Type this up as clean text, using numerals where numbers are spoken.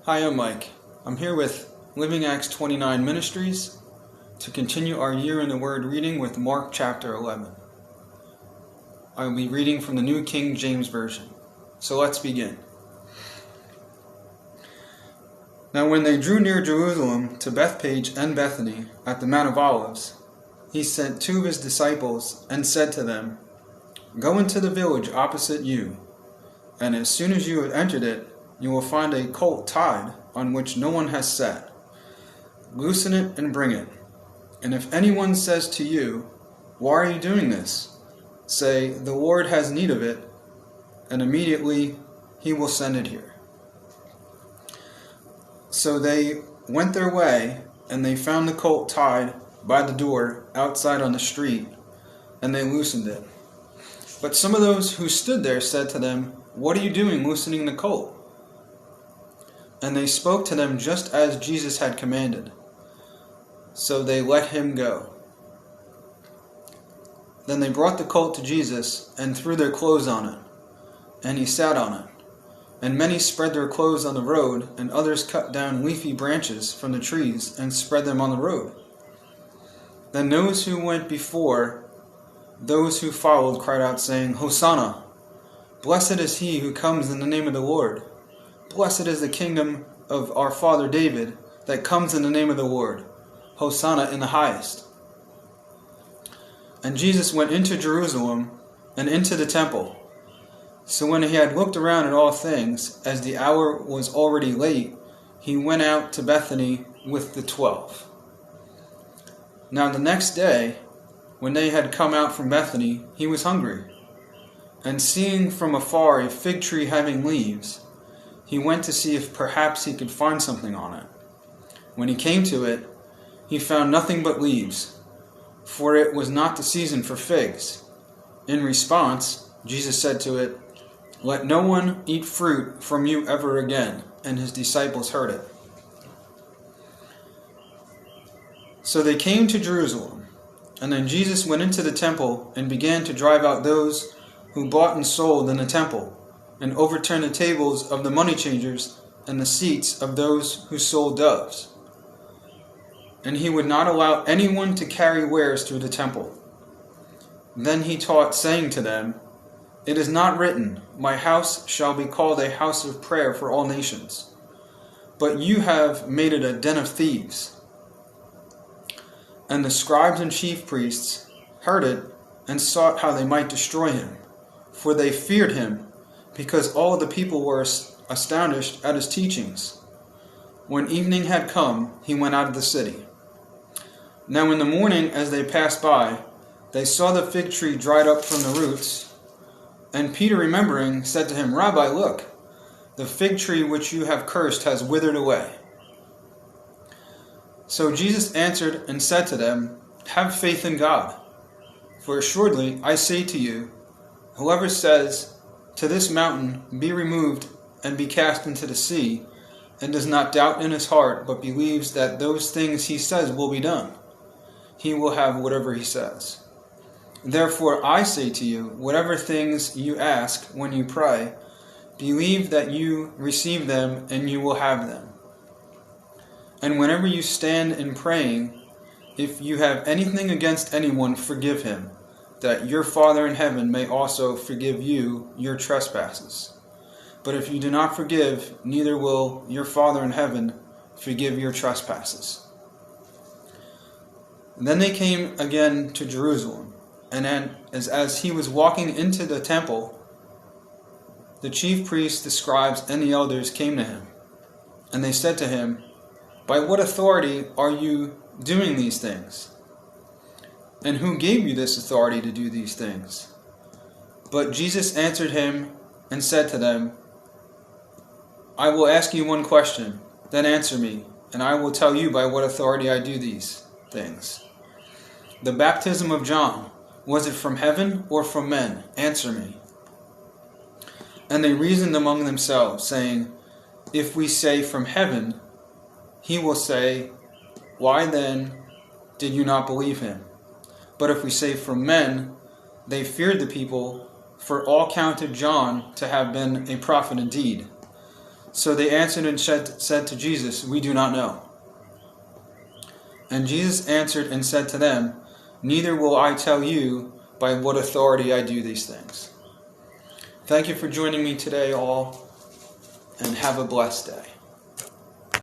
Hi, I'm Mike. I'm here with Living Acts 29 Ministries to continue our Year in the Word reading with Mark chapter 11. I will be reading from the New King James Version. So let's begin. Now when they drew near Jerusalem to Bethphage and Bethany at the Mount of Olives, he sent two of his disciples and said to them, "Go into the village opposite you, and as soon as you have entered it, you will find a colt tied on which no one has sat. Loosen it and bring it. And if anyone says to you, 'Why are you doing this?' say, 'The Lord has need of it,' and immediately he will send it here." So they went their way, and they found the colt tied by the door outside on the street, and they loosened it. But some of those who stood there said to them, "What are you doing loosening the colt?" And they spoke to them just as Jesus had commanded. So they let him go. Then they brought the colt to Jesus and threw their clothes on it, and he sat on it. And many spread their clothes on the road, and others cut down leafy branches from the trees and spread them on the road. Then those who went before, those who followed, cried out, saying, "Hosanna! Blessed is he who comes in the name of the Lord. Blessed is the kingdom of our father David that comes in the name of the Lord. Hosanna in the highest." And Jesus went into Jerusalem and into the temple. So when he had looked around at all things, as the hour was already late, he went out to Bethany with the 12. Now the next day, when they had come out from Bethany, he was hungry. And seeing from afar a fig tree having leaves, he went to see if perhaps he could find something on it. When he came to it, he found nothing but leaves, for it was not the season for figs. In response, Jesus said to it, "Let no one eat fruit from you ever again." And his disciples heard it. So they came to Jerusalem, and then Jesus went into the temple and began to drive out those who bought and sold in the temple, and overturned the tables of the money changers and the seats of those who sold doves. And he would not allow anyone to carry wares through the temple. Then he taught, saying to them, "It is not written, 'My house shall be called a house of prayer for all nations,' but you have made it a den of thieves." And the scribes and chief priests heard it and sought how they might destroy him, for they feared him, because all the people were astonished at his teachings. When evening had come, he went out of the city. Now in the morning, as they passed by, they saw the fig tree dried up from the roots. And Peter, remembering, said to him, "Rabbi, look, the fig tree which you have cursed has withered away." So Jesus answered and said to them, "Have faith in God. For assuredly I say to you, whoever says to this mountain, 'Be removed and be cast into the sea,' and does not doubt in his heart, but believes that those things he says will be done, he will have whatever he says. Therefore I say to you, whatever things you ask when you pray, believe that you receive them and you will have them. And whenever you stand in praying, if you have anything against anyone, forgive him, that your Father in heaven may also forgive you your trespasses. But if you do not forgive, neither will your Father in heaven forgive your trespasses." And then they came again to Jerusalem, and as he was walking into the temple, the chief priests, the scribes, and the elders came to him. And they said to him, "By what authority are you doing these things? And who gave you this authority to do these things?" But Jesus answered him and said to them, "I will ask you one question, then answer me, and I will tell you by what authority I do these things. The baptism of John, was it from heaven or from men? Answer me." And they reasoned among themselves, saying, "If we say from heaven, he will say, 'Why then did you not believe him?' But if we say from men," they feared the people, for all counted John to have been a prophet indeed. So they answered and said to Jesus, "We do not know." And Jesus answered and said to them, "Neither will I tell you by what authority I do these things." Thank you for joining me today, all, and have a blessed day.